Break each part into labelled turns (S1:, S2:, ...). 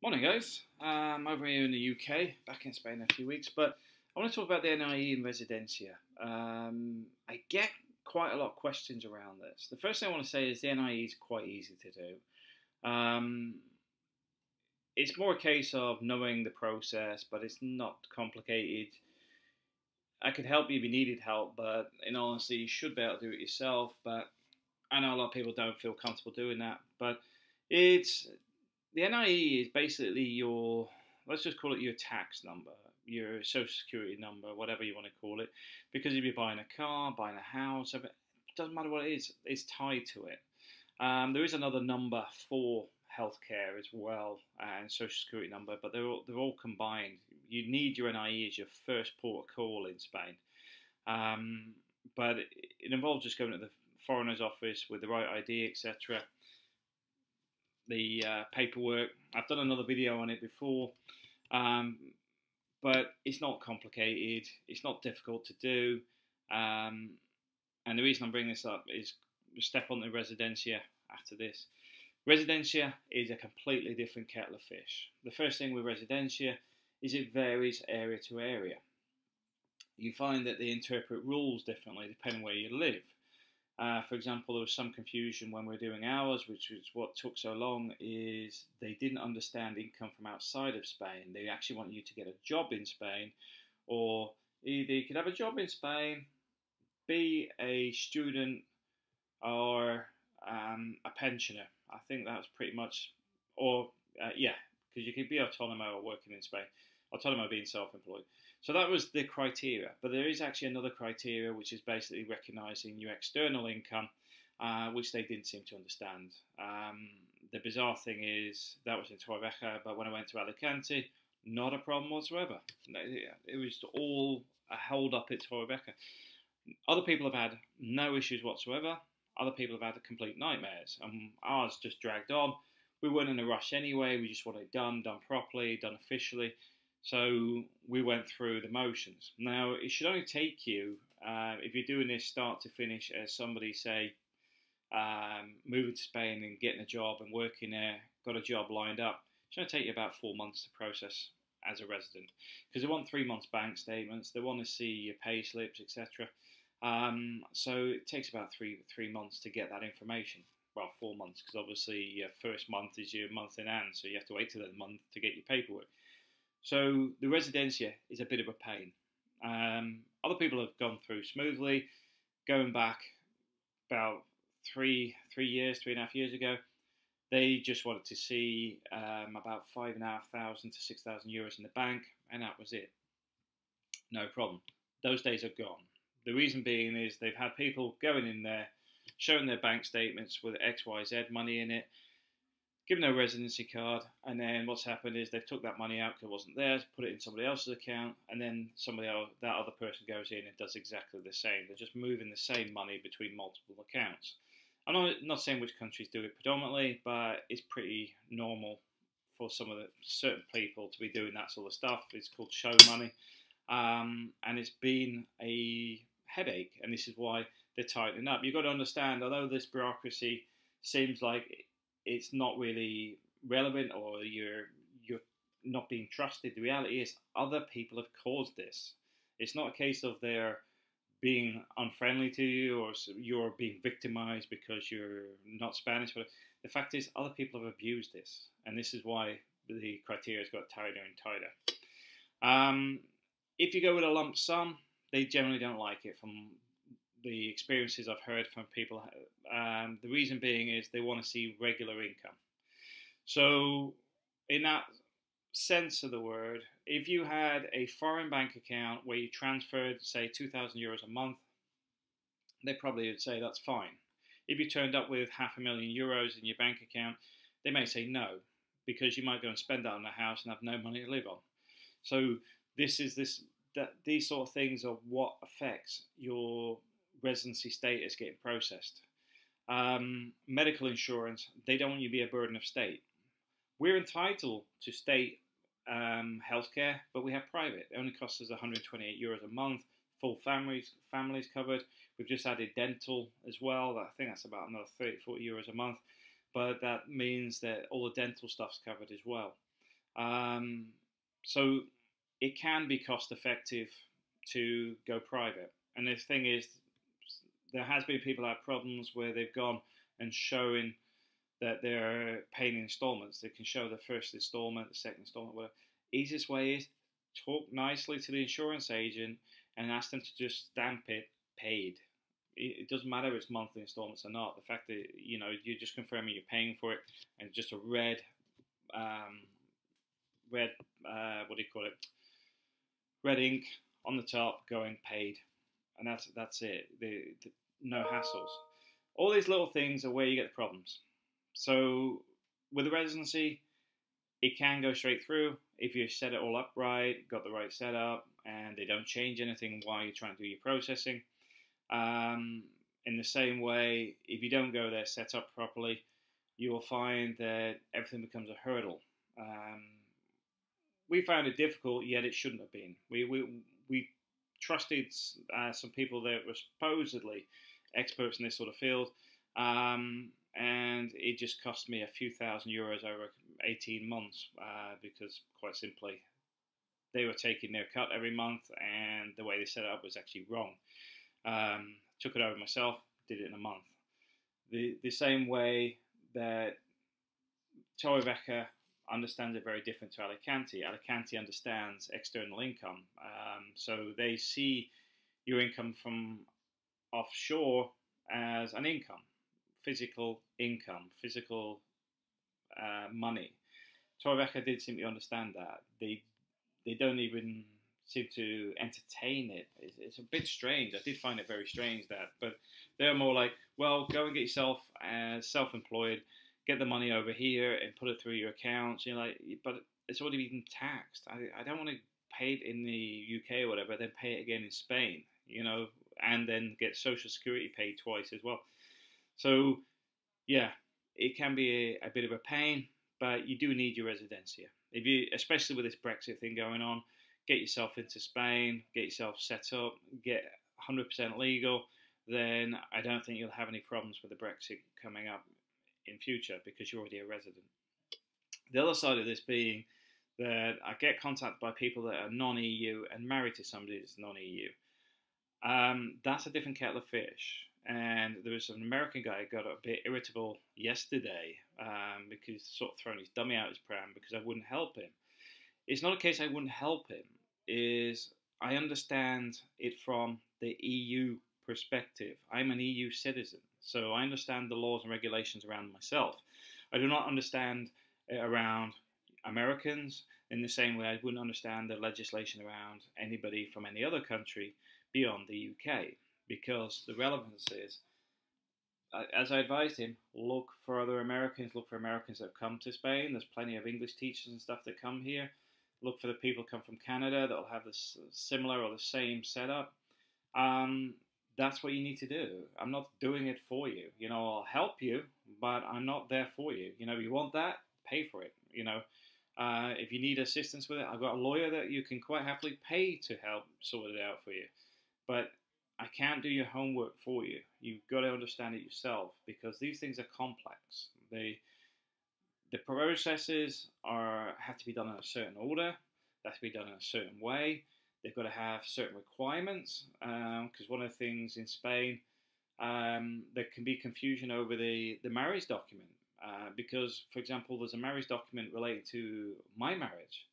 S1: Morning, guys. I'm over here in the UK, back in Spain in a few weeks, but I want to talk about the NIE in Residencia. I get quite a lot of questions around this. The first thing I want to say is the NIE is quite easy to do. It's more a case of knowing the process, but it's not complicated. I could help you if you needed help, but in all honesty, you should be able to do it yourself. But I know a lot of people don't feel comfortable doing that. But it's the NIE is basically your, let's just call it your tax number, your social security number, whatever you want to call it. Because if you're buying a car, buying a house, it doesn't matter what it is, it's tied to it. There is another number for healthcare as well, and social security number, but they're all combined. You need your NIE as your first port of call in Spain. But it involves just going to the foreigner's office with the right ID, etc. The paperwork. I've done another video on it before, but it's not complicated. It's not difficult to do, and the reason I'm bringing this up is we'll step on the Residencia after this. Residencia is a completely different kettle of fish. The first thing with Residencia is it varies area to area. You find that they interpret rules differently depending where you live. For example, there was some confusion when we were doing ours, which was what took so long, is they didn't understand income from outside of Spain. They actually want you to get a job in Spain, or either you could have a job in Spain, be a student, or a pensioner. I think that was pretty much, or yeah, because you could be autonomo or working in Spain. Autonomo being self-employed. So that was the criteria. But there is actually another criteria, which is basically recognising your external income, which they didn't seem to understand. The bizarre thing is, that was in Torrevieja, but when I went to Alicante, not a problem whatsoever. It was all a hold up at Torrevieja. Other people have had no issues whatsoever. Other people have had complete nightmares. Ours just dragged on. We weren't in a rush anyway. We just wanted it done properly, done officially. So we went through the motions. Now, it should only take you, if you're doing this start to finish, as somebody say, moving to Spain and getting a job and working there, got a job lined up, it's going to take you about 4 months to process as a resident. Because they want 3 months bank statements, they want to see your pay slips, etc. So it takes about three months to get that information. Well, 4 months, because obviously your first month is your month in hand, so you have to wait till the month to get your paperwork. So the Residencia is a bit of a pain. Other people have gone through smoothly. Going back about 3.5 years ago, they just wanted to see about 5,500 to 6,000 euros in the bank, and that was it. No problem. Those days are gone. The reason being is they've had people going in there, showing their bank statements with XYZ money in it, given their residency card, and then what's happened is they've took that money out because it wasn't theirs, put it in somebody else's account, and then that other person goes in and does exactly the same. They're just moving the same money between multiple accounts. I'm not saying which countries do it predominantly, but it's pretty normal for some of the certain people to be doing that sort of stuff. It's called show money, and it's been a headache, and this is why they're tightening up. You've got to understand, although this bureaucracy seems like it's not really relevant, or you're not being trusted, the reality is other people have caused this. It's not a case of they're being unfriendly to you, or you're being victimized because you're not Spanish. But the fact is, other people have abused this, and this is why the criteria has got tighter and tighter. If you go with a lump sum, they generally don't like it, from the experiences I've heard from people. The reason being is they want to see regular income. So in that sense of the word, if you had a foreign bank account where you transferred, say, 2,000 euros a month, they probably would say that's fine. If you turned up with €500,000 euros in your bank account, they may say no, because you might go and spend that on a house and have no money to live on. So these sort of things are what affects your residency status getting processed. Medical insurance, they don't want you to be a burden of state. We're entitled to state healthcare, but we have private. It only costs us €128 a month. Full families covered. We've just added dental as well. I think that's about another €30, €40 a month. But that means that all the dental stuff's covered as well. Um, so it can be cost effective to go private. And the thing is, there has been people that have problems where they've gone and showing that they're paying installments. They can show the first installment, the second installment, whatever. Easiest way is talk nicely to the insurance agent and ask them to just stamp it paid. It doesn't matter if it's monthly installments or not. The fact that you're just confirming you're paying for it, and just a um, red what do you call it? Red ink on the top going paid, and that's it. No hassles. All these little things are where you get the problems. So with the residency, it can go straight through if you set it all up right, got the right setup, and they don't change anything while you're trying to do your processing. In the same way, if you don't go there set up properly, you will find that everything becomes a hurdle. We found it difficult, yet it shouldn't have been. We trusted some people that were supposedly experts in this sort of field, and it just cost me a few €1,000 over 18 months because, quite simply, they were taking their cut every month, and the way they set it up was actually wrong. Took it over myself, did it in a month. The same way that Torrevieja understands it very different to Alicante. Alicante understands external income. So they see your income from offshore as an income, physical money. Torrevieja did seem to understand that. They don't even seem to entertain it. It's a bit strange. I did find it very strange but they're more like, well, go and get yourself as self-employed, get the money over here and put it through your accounts. You're like, but it's already been taxed. I don't want to pay it in the UK or whatever, then pay it again in Spain, and then get Social Security paid twice as well. So, yeah, it can be a bit of a pain, but you do need your residencia. Especially with this Brexit thing going on, get yourself into Spain, get yourself set up, get 100% legal, then I don't think you'll have any problems with the Brexit coming up in future because you're already a resident. The other side of this being that I get contacted by people that are non-EU and married to somebody that's non-EU. That's a different kettle of fish. And there was an American guy who got a bit irritable yesterday because he's sort of thrown his dummy out his pram because I wouldn't help him. It's not a case I wouldn't help him. I understand it from the EU perspective. I'm an EU citizen, so I understand the laws and regulations around myself. I do not understand it around Americans in the same way I wouldn't understand the legislation around anybody from any other country beyond the UK, because the relevance is, as I advised him, look for other Americans, look for Americans that have come to Spain. There's plenty of English teachers and stuff that come here. Look for the people who come from Canada that will have this similar or the same setup. That's what you need to do. I'm not doing it for you. I'll help you, but I'm not there for you. You want that, pay for it. If you need assistance with it, I've got a lawyer that you can quite happily pay to help sort it out for you. But I can't do your homework for you. You've got to understand it yourself because these things are complex. The processes have to be done in a certain order. They have to be done in a certain way. They've got to have certain requirements because one of the things in Spain, there can be confusion over the marriage document because, for example, there's a marriage document related to my marriage.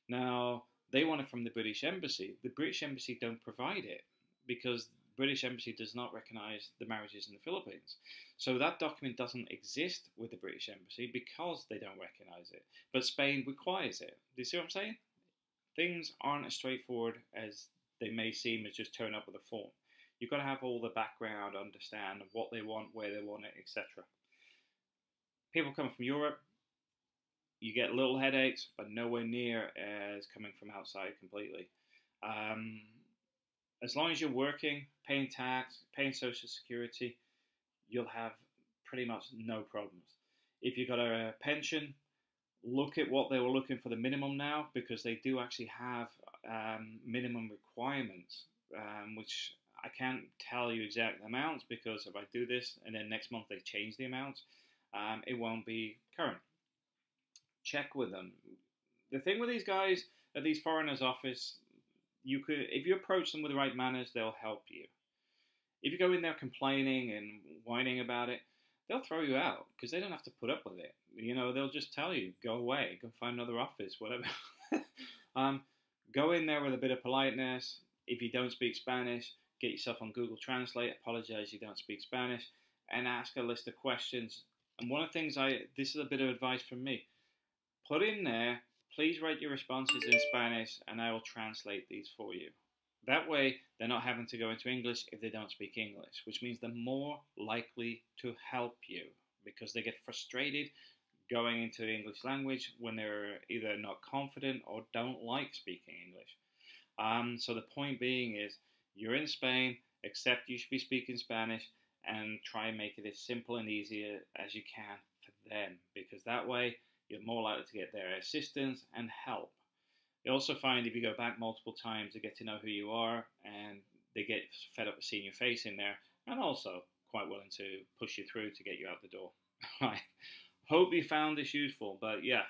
S1: Now, they want it from the British Embassy. The British Embassy don't provide it because the British Embassy does not recognise the marriages in the Philippines. So that document doesn't exist with the British Embassy because they don't recognise it. But Spain requires it. Do you see what I'm saying? Things aren't as straightforward as they may seem as just turn up with a form. You've got to have all the background, understand what they want, where they want it, etc. People coming from Europe, you get little headaches, but nowhere near as coming from outside completely. As long as you're working, paying tax, paying Social Security, you'll have pretty much no problems. If you've got a pension, look at what they were looking for the minimum now, because they do actually have minimum requirements, which I can't tell you exact amounts because if I do this and then next month they change the amounts, it won't be current. Check with them. The thing with these guys at these foreigners' office, if you approach them with the right manners, they'll help you. If you go in there complaining and whining about it, they'll throw you out because they don't have to put up with it. They'll just tell you, go away, go find another office, whatever. Go in there with a bit of politeness. If you don't speak Spanish, get yourself on Google Translate, apologize you don't speak Spanish, and ask a list of questions. And one of the things this is a bit of advice from me, put in there, please write your responses in Spanish and I will translate these for you. That way, they're not having to go into English if they don't speak English, which means they're more likely to help you because they get frustrated going into the English language when they're either not confident or don't like speaking English. So the point being is, you're in Spain, accept you should be speaking Spanish, and try and make it as simple and easy as you can for them, because that way you're more likely to get their assistance and help. You also find if you go back multiple times, they get to know who you are, and they get fed up with seeing your face in there, and also quite willing to push you through to get you out the door. Right. Hope you found this useful, but yeah,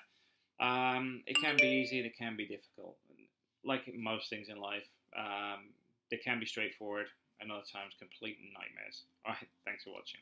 S1: it can be easy and it can be difficult. Like most things in life, they can be straightforward and other times complete nightmares. Alright, thanks for watching.